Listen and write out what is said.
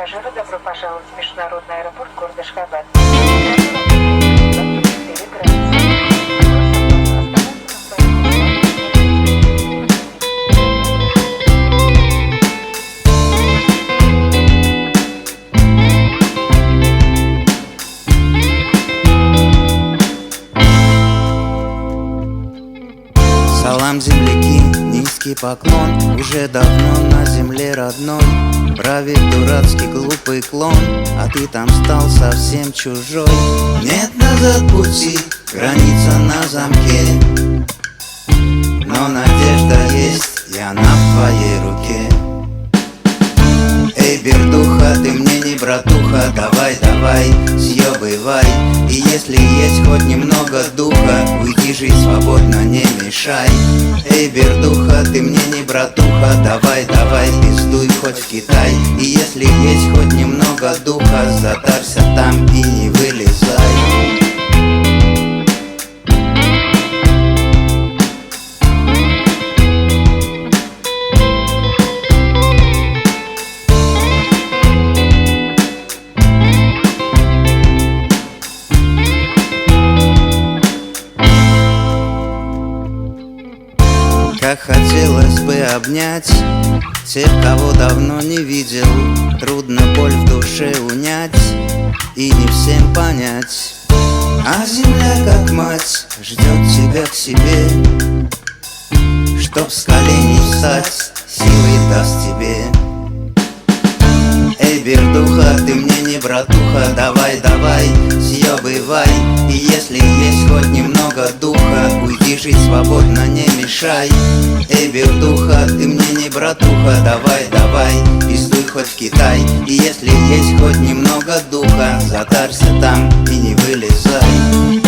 пассажиры, добро пожаловать в международный аэропорт города Ашхабад. Салам, земляки, низкий поклон. Уже давно на земле родной правит дурацкий глупый клон, а ты там стал совсем чужой. Нет назад пути, граница на замке, но надежда есть, и она в твоей руке. Эй, бердуха, ты мне не братуха, давай, давай, съебывай. И если есть хоть немного духа, уйди, жить свободно, не мешай. Эй, бердуха, ты мне не братуха, давай, давай, пиздуй хоть в Китай. И если есть хоть немного духа, затарься там и не вылезай. Как хотелось бы обнять тех, кого давно не видел. Трудно боль в душе унять и не всем понять. А земля, как мать, ждет тебя к себе, чтоб с колени встать, силой даст тебе. Эй, бердуха, ты мне не братуха, давай, давай, съебывай. И если есть хоть немного духа, уйди, жить свободно, не мешай. Эй, бердуха, ты мне не братуха, давай, давай, пиздуй хоть в Китай. И если есть хоть немного духа, затарься там и не вылезай.